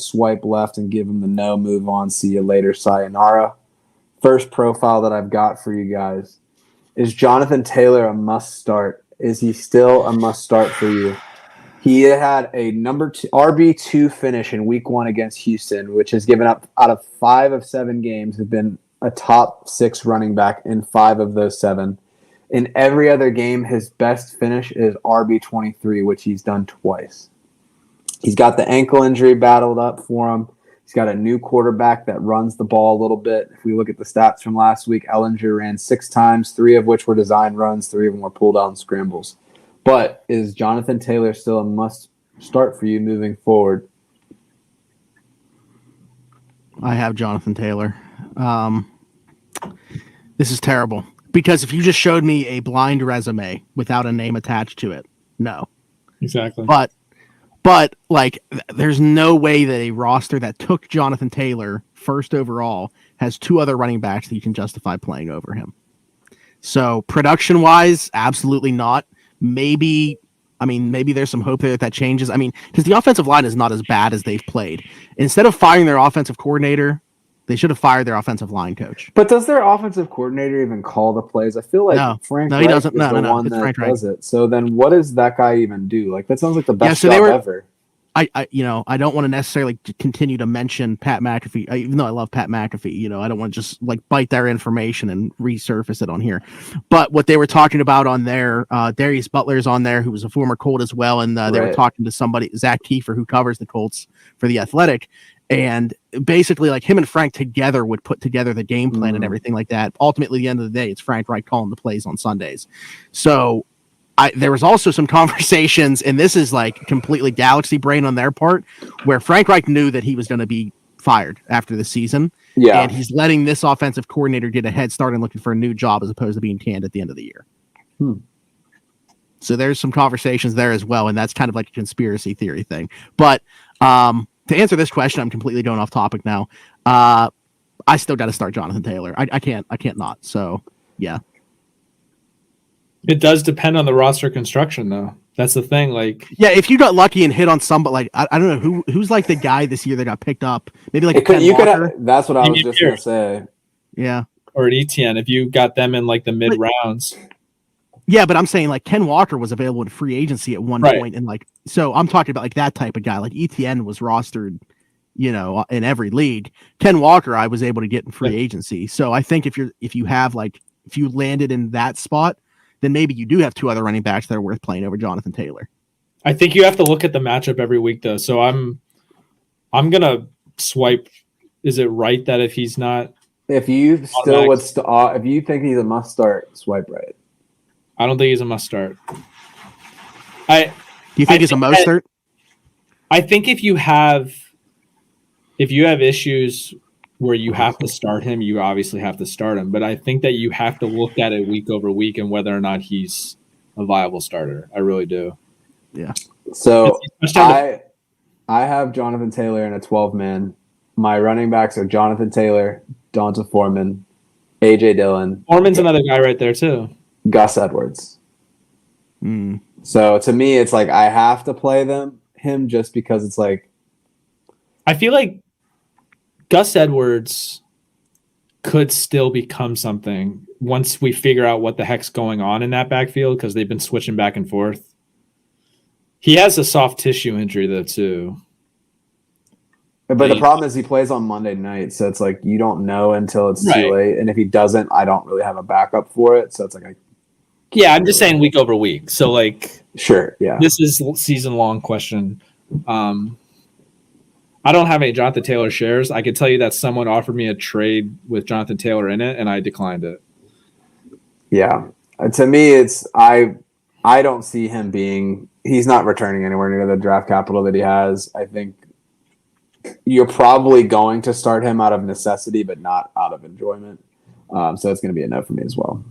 swipe left and give him the no, move on, see you later, sayonara. First profile that I've got for you guys. Is Jonathan Taylor a must start? Is he still a must start for you? He had a number 2 RB2 finish in week 1 against Houston, which has given up out of 5 of 7 games, has been a top 6 running back in 5 of those 7. In every other game, his best finish is RB23, which he's done twice. He's got the ankle injury battled up for him. He's got a new quarterback that runs the ball a little bit. If we look at the stats from last week, Ellinger ran 6 times, 3 of which were design runs, 3 of them were pull-down scrambles. But is Jonathan Taylor still a must start for you moving forward? I have Jonathan Taylor. This is terrible. Because if you just showed me a blind resume without a name attached to it, no. Exactly. But like, there's no way that a roster that took Jonathan Taylor first overall has 2 other running backs that you can justify playing over him. So production-wise, absolutely not. Maybe there's some hope there that changes. I mean, because the offensive line is not as bad as they've played. Instead of firing their offensive coordinator, they should have fired their offensive line coach. But does their offensive coordinator even call the plays? I feel like Frank Reich is the one that does it. So then what does that guy even do? Like, that sounds like the best job ever. I don't want to necessarily continue to mention Pat McAfee, even though I love Pat McAfee. I don't want to just like bite their information and resurface it on here. But what they were talking about on there, Darius Butler's on there, who was a former Colt as well, and they were talking to somebody, Zach Kiefer, who covers the Colts for The Athletic, and basically like him and Frank together would put together the game plan and everything like that. Ultimately, at the end of the day, it's Frank Reich calling the plays on Sundays. So there was also some conversations, and this is like completely galaxy brain on their part, where Frank Reich knew that he was going to be fired after the season. Yeah. And he's letting this offensive coordinator get a head start and looking for a new job as opposed to being canned at the end of the year. So there's some conversations there as well, and that's kind of like a conspiracy theory thing. But to answer this question, I'm completely going off topic now. I still got to start Jonathan Taylor. I can't not. So yeah. It does depend on the roster construction, though. That's the thing. Like, yeah, if you got lucky and hit on somebody, like I don't know who's like the guy this year that got picked up. Maybe like that's what I was just gonna say. Yeah, or an ETN if you got them in like the mid rounds. Yeah, but I'm saying like Ken Walker was available in free agency at one point, and like so I'm talking about like that type of guy. Like ETN was rostered, in every league. Ken Walker, I was able to get in free agency. So I think if you landed in that spot, then maybe you do have 2 other running backs that are worth playing over Jonathan Taylor. I think you have to look at the matchup every week, though. So I'm gonna swipe. Is it right that if he's not, if you still would, if you think he's a must start, swipe right. I don't think he's a must start. Do you think he's a must start? I think if you have issues where you have to start him, you obviously have to start him. But I think that you have to look at it week over week and whether or not he's a viable starter. I really do. Yeah. So I have Jonathan Taylor in a 12-man. My running backs are Jonathan Taylor, Donta Foreman, A.J. Dillon. Foreman's another guy right there too. Gus Edwards. So to me, it's like I have to play him just because it's like. I feel like Gus Edwards could still become something once we figure out what the heck's going on in that backfield because they've been switching back and forth. He has a soft tissue injury though too. But the problem is he plays on Monday night, so it's like you don't know until it's too late. And if he doesn't, I don't really have a backup for it. So it's like I'm just saying week over week. So like sure, yeah. This is season long question. I don't have any Jonathan Taylor shares. I could tell you that someone offered me a trade with Jonathan Taylor in it, and I declined it. Yeah. To me, it's I don't see him he's not returning anywhere near the draft capital that he has. I think you're probably going to start him out of necessity, but not out of enjoyment. So it's going to be a no for me as well.